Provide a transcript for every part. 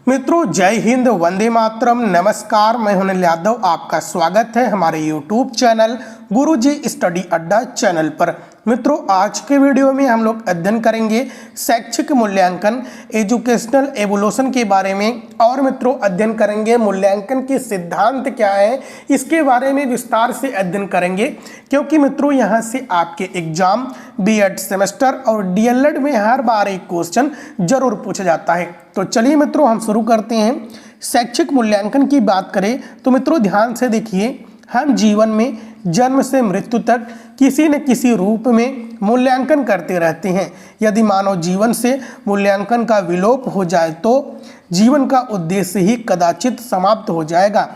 मित्रों, जय हिंद, वंदे मातरम। नमस्कार, मैं हूं अनिल यादव। आपका स्वागत है हमारे यूट्यूब चैनल गुरुजी स्टडी अड्डा चैनल पर। मित्रों, आज के वीडियो में हम लोग अध्ययन करेंगे शैक्षिक मूल्यांकन, एजुकेशनल एवोल्यूशन के बारे में। और मित्रों, अध्ययन करेंगे मूल्यांकन के सिद्धांत क्या है, इसके बारे में विस्तार से अध्ययन करेंगे। क्योंकि मित्रों, यहाँ से आपके एग्जाम बीएड सेमेस्टर और डीएलएड में हर बार एक क्वेश्चन जरूर पूछा जाता है। तो चलिए मित्रों, हम शुरू करते हैं। शैक्षिक मूल्यांकन की बात करें तो मित्रों ध्यान से देखिए, हम जीवन में जन्म से मृत्यु तक किसी न किसी रूप में मूल्यांकन करते रहते हैं। यदि मानव जीवन से मूल्यांकन का विलोप हो जाए तो जीवन का उद्देश्य ही कदाचित समाप्त हो जाएगा।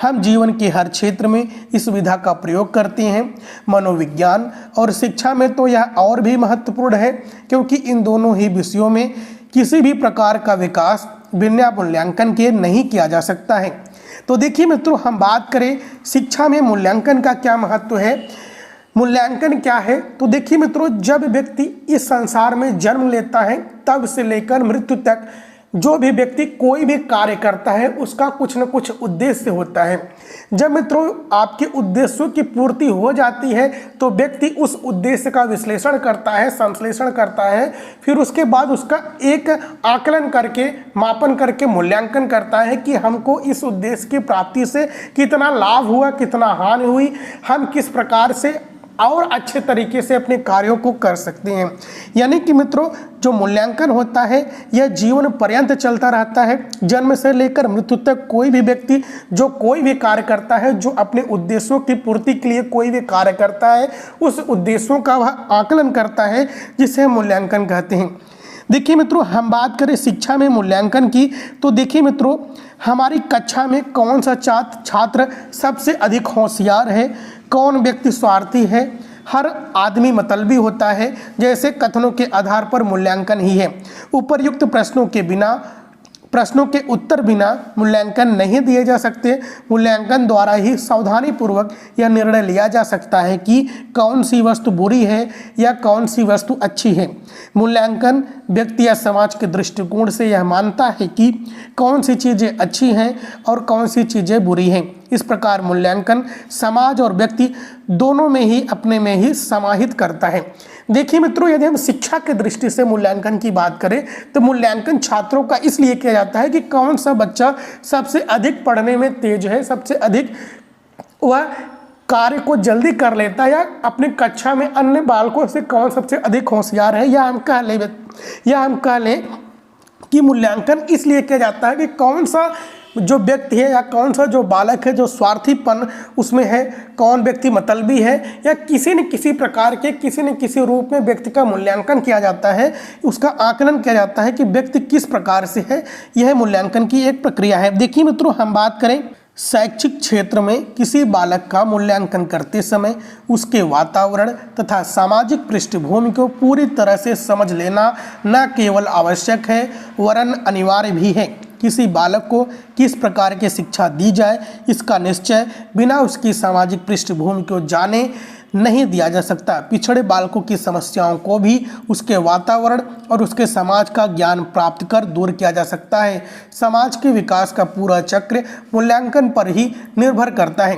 हम जीवन के हर क्षेत्र में इस विधा का प्रयोग करते हैं। मनोविज्ञान और शिक्षा में तो यह और भी महत्वपूर्ण है, क्योंकि इन दोनों ही विषयों में किसी भी प्रकार का विकास बिना मूल्यांकन के नहीं किया जा सकता है। तो देखिए मित्रों, हम बात करें शिक्षा में मूल्यांकन का क्या महत्व है, मूल्यांकन क्या है। तो देखिए मित्रों, जब व्यक्ति इस संसार में जन्म लेता है तब से लेकर मृत्यु तक जो भी व्यक्ति कोई भी कार्य करता है उसका कुछ न कुछ उद्देश्य होता है। जब मित्रों आपके उद्देश्यों की पूर्ति हो जाती है तो व्यक्ति उस उद्देश्य का विश्लेषण करता है, संश्लेषण करता है, फिर उसके बाद उसका एक आकलन करके, मापन करके मूल्यांकन करता है कि हमको इस उद्देश्य की प्राप्ति से कितना लाभ हुआ, कितना हानि हुई, हम किस प्रकार से और अच्छे तरीके से अपने कार्यों को कर सकते हैं। यानी कि मित्रों, जो मूल्यांकन होता है यह जीवन पर्यंत चलता रहता है। जन्म से लेकर मृत्यु तक कोई भी व्यक्ति जो कोई भी कार्य करता है, जो अपने उद्देश्यों की पूर्ति के लिए कोई भी कार्य करता है, उस उद्देश्यों का वह आकलन करता है, जिसे मूल्यांकन कहते हैं। देखिए मित्रों, हम बात करें शिक्षा में मूल्यांकन की तो देखिए मित्रों, हमारी कक्षा में कौन सा छात्र सबसे अधिक होशियार है, कौन व्यक्ति स्वार्थी है, हर आदमी मतलबी होता है, जैसे कथनों के आधार पर मूल्यांकन ही है। उपर्युक्त प्रश्नों के उत्तर बिना मूल्यांकन नहीं दिए जा सकते। मूल्यांकन द्वारा ही सावधानी पूर्वक यह निर्णय लिया जा सकता है कि कौन सी वस्तु बुरी है या कौन सी वस्तु अच्छी है। मूल्यांकन व्यक्ति या समाज के दृष्टिकोण से यह मानता है कि कौन सी चीज़ें अच्छी हैं और कौन सी चीज़ें बुरी हैं। इस प्रकार मूल्यांकन समाज और व्यक्ति दोनों में ही अपने में ही समाहित करता है। देखिए मित्रों, यदि हम शिक्षा के दृष्टि से मूल्यांकन की बात करें तो मूल्यांकन छात्रों का इसलिए किया जाता है कि कौन सा बच्चा सबसे अधिक पढ़ने में तेज है, सबसे अधिक वह कार्य को जल्दी कर लेता है, या अपनी कक्षा में अन्य बालकों से कौन सबसे अधिक होशियार है, या हम कह लें कि मूल्यांकन इसलिए किया जाता है कि कौन सा जो व्यक्ति है या कौन सा जो बालक है जो स्वार्थीपन उसमें है, कौन व्यक्ति मतलबी है, या किसी न किसी प्रकार के किसी न किसी रूप में व्यक्ति का मूल्यांकन किया जाता है, उसका आकलन किया जाता है कि व्यक्ति किस प्रकार से है। यह मूल्यांकन की एक प्रक्रिया है। देखिए मित्रों, हम बात करें शैक्षिक क्षेत्र में किसी बालक का मूल्यांकन करते समय उसके वातावरण तथा सामाजिक पृष्ठभूमि को पूरी तरह से समझ लेना न केवल आवश्यक है वरन अनिवार्य भी है। किसी बालक को किस प्रकार की शिक्षा दी जाए, इसका निश्चय बिना उसकी सामाजिक पृष्ठभूमि को जाने नहीं दिया जा सकता। पिछड़े बालकों की समस्याओं को भी उसके वातावरण और उसके समाज का ज्ञान प्राप्त कर दूर किया जा सकता है। समाज के विकास का पूरा चक्र मूल्यांकन पर ही निर्भर करता है।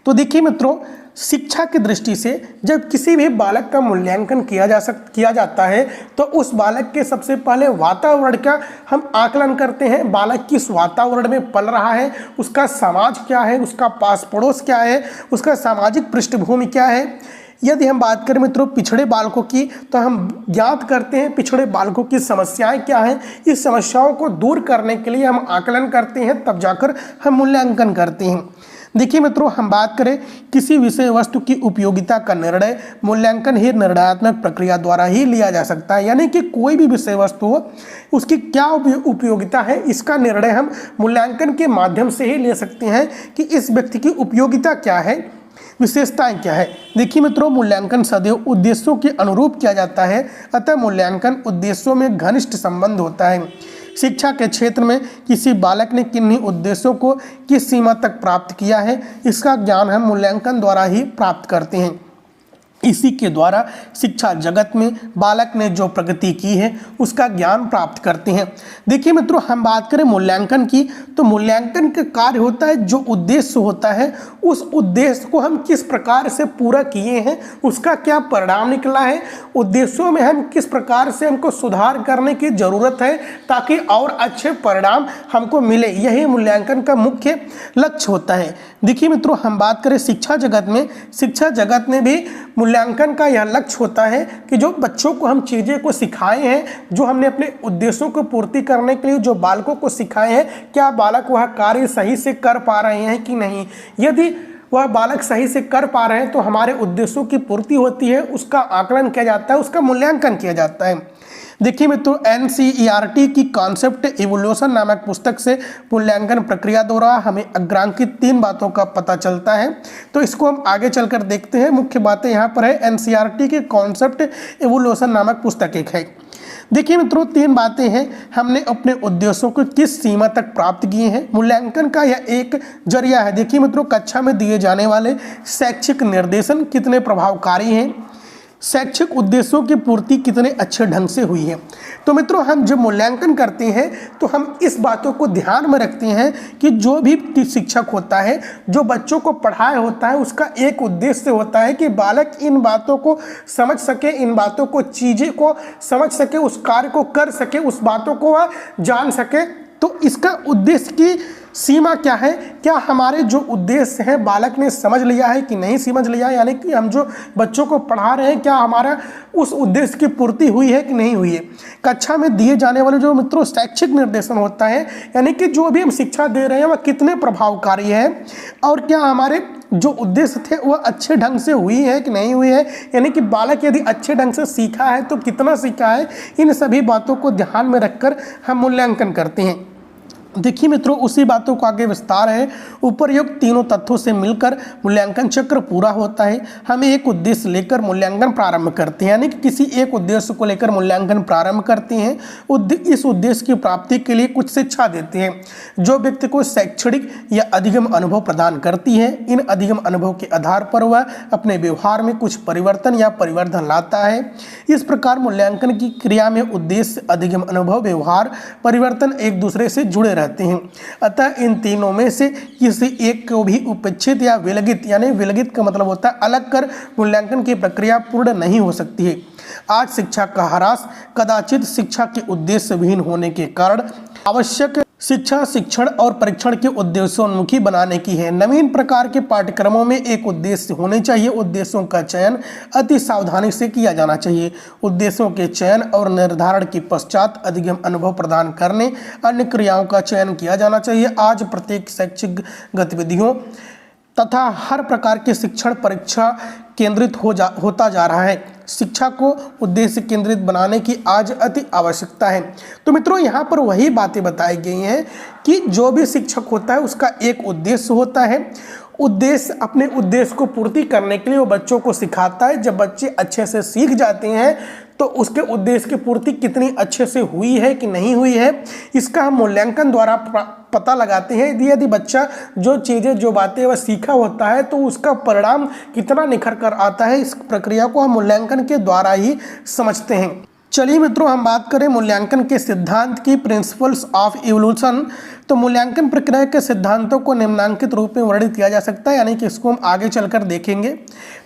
तो देखिए मित्रों, शिक्षा की दृष्टि से जब किसी भी बालक का मूल्यांकन किया जाता है तो उस बालक के सबसे पहले वातावरण का हम आकलन करते हैं। बालक किस वातावरण में पल रहा है, उसका समाज क्या है, उसका पास पड़ोस क्या है, उसका सामाजिक पृष्ठभूमि क्या है। यदि हम बात करें मित्रों पिछड़े बालकों की तो हम ज्ञात करते हैं पिछड़े बालकों की समस्याएं क्या हैं। इस समस्याओं को दूर करने के लिए हम आकलन करते हैं, तब जाकर हम मूल्यांकन करते हैं। देखिए मित्रों, हम बात करें किसी विषय वस्तु की उपयोगिता का निर्णय मूल्यांकन ही निर्णयात्मक प्रक्रिया द्वारा ही लिया जा सकता है। यानी कि कोई भी विषय वस्तु हो, उसकी क्या उपयोगिता है, इसका निर्णय हम मूल्यांकन के माध्यम से ही ले सकते हैं कि इस व्यक्ति की उपयोगिता क्या है, विशेषताएं क्या है। देखिए मित्रों, मूल्यांकन सदैव उद्देश्यों के अनुरूप किया जाता है, अतः मूल्यांकन उद्देश्यों में घनिष्ठ संबंध होता है। शिक्षा के क्षेत्र में किसी बालक ने किन्हीं उद्देश्यों को किस सीमा तक प्राप्त किया है, इसका ज्ञान हम मूल्यांकन द्वारा ही प्राप्त करते हैं। इसी के द्वारा शिक्षा जगत में बालक ने जो प्रगति की है उसका ज्ञान प्राप्त करते हैं। देखिए मित्रों, हम बात करें मूल्यांकन की, तो मूल्यांकन का कार्य होता है जो उद्देश्य होता है, उस उद्देश्य को हम किस प्रकार से पूरा किए हैं, उसका क्या परिणाम निकला है, उद्देश्यों में हम किस प्रकार से हमको सुधार करने की जरूरत है ताकि और अच्छे परिणाम हमको मिले, यही मूल्यांकन का मुख्य लक्ष्य होता है। देखिए मित्रों, हम बात करें शिक्षा जगत में, शिक्षा जगत में भी मूल्यांकन का यह लक्ष्य होता है कि जो बच्चों को हम चीज़ें को सिखाए हैं, जो हमने अपने उद्देश्यों को पूर्ति करने के लिए जो बालकों को सिखाए हैं, क्या बालक वह कार्य सही से कर पा रहे हैं कि नहीं। यदि वह बालक सही से कर पा रहे हैं तो हमारे उद्देश्यों की पूर्ति होती है, उसका आकलन किया जाता है, उसका मूल्यांकन किया जाता है। देखिए मित्रों, NCERT की कॉन्सेप्ट इवोल्यूशन नामक पुस्तक से मूल्यांकन प्रक्रिया द्वारा हमें अग्रांकित 3 बातों का पता चलता है। तो इसको हम आगे चलकर देखते हैं। मुख्य बातें यहाँ पर है, NCERT की कॉन्सेप्ट इवोल्यूशन नामक पुस्तक एक है। देखिए मित्रों, 3 बातें हैं, हमने अपने उद्देश्यों को किस सीमा तक प्राप्त किए हैं। मूल्यांकन का यह एक जरिया है। देखिए मित्रों, कक्षा में दिए जाने वाले शैक्षिक निर्देशन कितने प्रभावकारी हैं, शैक्षिक उद्देश्यों की पूर्ति कितने अच्छे ढंग से हुई है। तो मित्रों, हम जब मूल्यांकन करते हैं तो हम इस बातों को ध्यान में रखते हैं कि जो भी शिक्षक होता है, जो बच्चों को पढ़ाया होता है, उसका एक उद्देश्य होता है कि बालक इन बातों को समझ सके, इन बातों को, चीज़ें को समझ सके, उस कार्य को कर सके, उस बातों को वह जान सके। तो इसका उद्देश्य की सीमा क्या है, क्या हमारे जो उद्देश्य है बालक ने समझ लिया है कि नहीं समझ लिया, यानी कि हम जो बच्चों को पढ़ा रहे हैं क्या हमारा उस उद्देश्य की पूर्ति हुई है कि नहीं हुई है। कक्षा में दिए जाने वाले जो मित्रों शैक्षिक निर्देशन होता है, यानी कि जो भी हम शिक्षा दे रहे हैं वह कितने प्रभावकारी है और क्या हमारे जो उद्देश्य थे वह अच्छे ढंग से हुई है कि नहीं हुई है, यानी कि बालक यदि अच्छे ढंग से सीखा है तो कितना सीखा है। इन सभी बातों को ध्यान में रखकर हम मूल्यांकन करते हैं। देखिए मित्रों, उसी बातों को आगे विस्तार है। उपरयुक्त तीनों तथ्यों से मिलकर मूल्यांकन चक्र पूरा होता है। हमें एक उद्देश्य लेकर मूल्यांकन प्रारंभ करते हैं, यानी कि किसी एक उद्देश्य को लेकर मूल्यांकन प्रारंभ करते हैं। इस उद्देश्य की प्राप्ति के लिए कुछ शिक्षा देते हैं जो व्यक्ति को शैक्षणिक या अधिगम अनुभव प्रदान करती है। इन अधिगम अनुभव के आधार पर वह अपने व्यवहार में कुछ परिवर्तन या परिवर्धन लाता है। इस प्रकार मूल्यांकन की क्रिया में उद्देश्य, अधिगम अनुभव, व्यवहार, परिवर्तन एक दूसरे से जुड़े रहते हैं। अतः इन तीनों में से किसी एक को भी उपेक्षित या विलगित, यानी विलगित का मतलब होता है अलग कर मूल्यांकन की प्रक्रिया पूर्ण नहीं हो सकती है। आज शिक्षा का ह्रास कदाचित शिक्षा के उद्देश्य विहीन होने के कारण आवश्यक शिक्षा, शिक्षण और परीक्षण के उद्देश्योन्मुखी बनाने की है। नवीन प्रकार के पाठ्यक्रमों में एक उद्देश्य होने चाहिए। उद्देश्यों का चयन अति सावधानी से किया जाना चाहिए। उद्देश्यों के चयन और निर्धारण के पश्चात अधिगम अनुभव प्रदान करने अन्य क्रियाओं का चयन किया जाना चाहिए। आज प्रत्येक शैक्षिक गतिविधियों तथा हर प्रकार के शिक्षण परीक्षा केंद्रित होता जा रहा है। शिक्षा को उद्देश्य केंद्रित बनाने की आज अति आवश्यकता है। तो मित्रों, यहाँ पर वही बातें बताई गई हैं कि जो भी शिक्षक होता है उसका एक उद्देश्य होता है। उद्देश्य, अपने उद्देश्य को पूर्ति करने के लिए वो बच्चों को सिखाता है। जब बच्चे अच्छे से सीख जाते हैं तो उसके उद्देश्य की पूर्ति कितनी अच्छे से हुई है कि नहीं हुई है, इसका हम मूल्यांकन द्वारा पता लगाते हैं। यदि बच्चा जो चीज़ें, जो बातें वह सीखा होता है तो उसका परिणाम कितना निखर कर आता है, इस प्रक्रिया को हम मूल्यांकन के द्वारा ही समझते हैं। चलिए मित्रों, हम बात करें मूल्यांकन के सिद्धांत की, प्रिंसिपल्स ऑफ इवोल्यूशन। तो मूल्यांकन प्रक्रिया के सिद्धांतों को निम्नांकित रूप में वर्णित किया जा सकता है, यानी कि इसको हम आगे चलकर देखेंगे।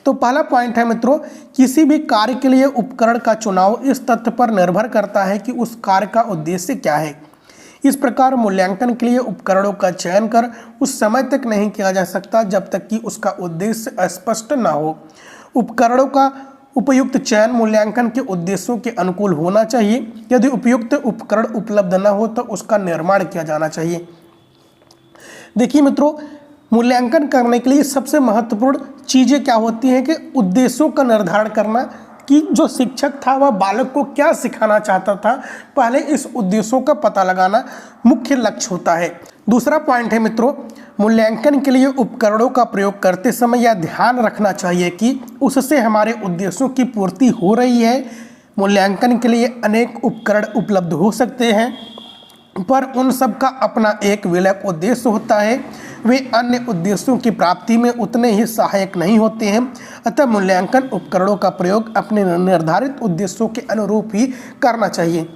तो पहला पॉइंट है मित्रों, किसी भी कार्य के लिए उपकरण का चुनाव इस तथ्य पर निर्भर करता है कि उस कार्य का उद्देश्य क्या है। इस प्रकार मूल्यांकन के लिए उपकरणों का चयन कर उस समय तक नहीं किया जा सकता जब तक कि उसका उद्देश्य स्पष्ट न हो। उपकरणों का उपयुक्त चयन मूल्यांकन के उद्देश्यों के अनुकूल होना चाहिए। यदि उपयुक्त उपकरण उपलब्ध न हो तो उसका निर्माण किया जाना चाहिए। देखिए मित्रों, मूल्यांकन करने के लिए सबसे महत्वपूर्ण चीज़ें क्या होती हैं कि उद्देश्यों का निर्धारण करना, कि जो शिक्षक था वह बालक को क्या सिखाना चाहता था, पहले इस उद्देश्यों का पता लगाना मुख्य लक्ष्य होता है। दूसरा पॉइंट है मित्रों, मूल्यांकन के लिए उपकरणों का प्रयोग करते समय यह ध्यान रखना चाहिए कि उससे हमारे उद्देश्यों की पूर्ति हो रही है। मूल्यांकन के लिए अनेक उपकरण उपलब्ध हो सकते हैं पर उन सब का अपना एक विलक उद्देश्य होता है। वे अन्य उद्देश्यों की प्राप्ति में उतने ही सहायक नहीं होते हैं। अतः मूल्यांकन उपकरणों का प्रयोग अपने निर्धारित उद्देश्यों के अनुरूप ही करना चाहिए।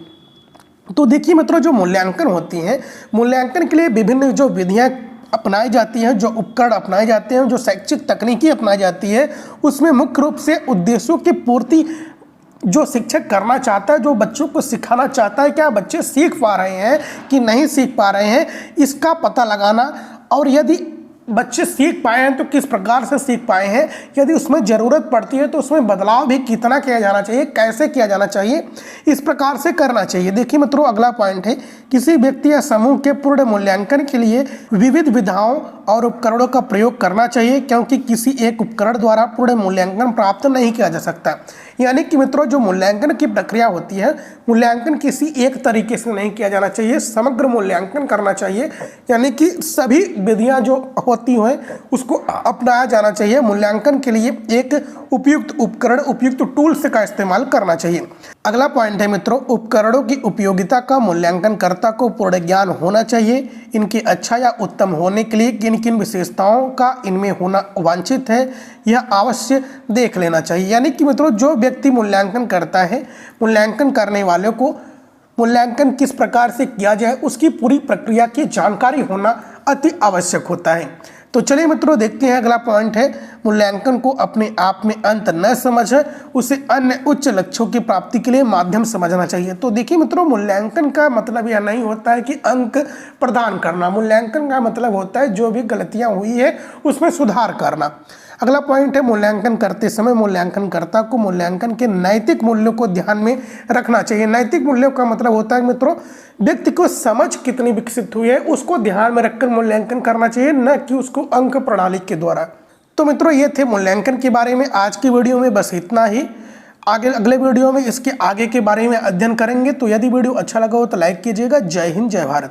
तो देखिए मित्रों, जो मूल्यांकन होती हैं, मूल्यांकन के लिए विभिन्न जो विधियां अपनाई जाती हैं, जो उपकरण अपनाए जाते हैं, जो शैक्षिक तकनीकी अपनाई जाती है, उसमें मुख्य रूप से उद्देश्यों की पूर्ति जो शिक्षक करना चाहता है, जो बच्चों को सिखाना चाहता है, क्या बच्चे सीख पा रहे हैं कि नहीं सीख पा रहे हैं, इसका पता लगाना, और यदि बच्चे सीख पाए हैं तो किस प्रकार से सीख पाए हैं, यदि उसमें ज़रूरत पड़ती है तो उसमें बदलाव भी कितना किया जाना चाहिए, कैसे किया जाना चाहिए, इस प्रकार से करना चाहिए। देखिए मित्रों, अगला पॉइंट है, किसी व्यक्ति या समूह के पूर्ण मूल्यांकन के लिए विविध विधाओं और उपकरणों का प्रयोग करना चाहिए, क्योंकि किसी एक उपकरण द्वारा पूर्ण मूल्यांकन प्राप्त नहीं किया जा सकता। यानी कि मित्रों, जो मूल्यांकन की प्रक्रिया होती है, मूल्यांकन किसी एक तरीके से नहीं किया जाना चाहिए, समग्र मूल्यांकन करना चाहिए। यानी कि सभी विधियां जो होती हैं उसको अपनाया जाना चाहिए। मूल्यांकन के लिए एक उपयुक्त उपकरण, उपयुक्त टूल्स का इस्तेमाल करना चाहिए। अगला पॉइंट है मित्रों, उपकरणों की उपयोगिता का मूल्यांकनकर्ता को पूर्ण ज्ञान होना चाहिए। इनके अच्छा या उत्तम होने के लिए किन किन विशेषताओं का इनमें होना वांछित है, यह अवश्य देख लेना चाहिए। यानी कि मित्रों, जो व्यक्ति मूल्यांकन करता है, मूल्यांकन करने वालों को मूल्यांकन किस प्रकार से किया जाए उसकी पूरी प्रक्रिया की जानकारी होना अति आवश्यक होता है। तो चलिए मित्रों, देखते हैं अगला पॉइंट है, मूल्यांकन को अपने आप में अंत न समझ उसे अन्य उच्च लक्ष्यों की प्राप्ति के लिए माध्यम समझना चाहिए। तो देखिए मित्रों, मूल्यांकन का मतलब यह नहीं होता है कि अंक प्रदान करना। मूल्यांकन का मतलब होता है जो भी गलतियां हुई है उसमें सुधार करना। अगला पॉइंट है, मूल्यांकन करते समय मूल्यांकनकर्ता को मूल्यांकन के नैतिक मूल्यों को ध्यान में रखना चाहिए। नैतिक मूल्यों का मतलब होता है मित्रों, व्यक्ति को समझ कितनी विकसित हुई है उसको ध्यान में रखकर मूल्यांकन करना चाहिए, न कि उसको अंक प्रणाली के द्वारा। तो मित्रों, ये थे मूल्यांकन के बारे में। आज की वीडियो में बस इतना ही। आगे अगले वीडियो में इसके आगे के बारे में अध्ययन करेंगे। तो यदि वीडियो अच्छा लगा हो तो लाइक कीजिएगा। जय हिंद, जय भारत।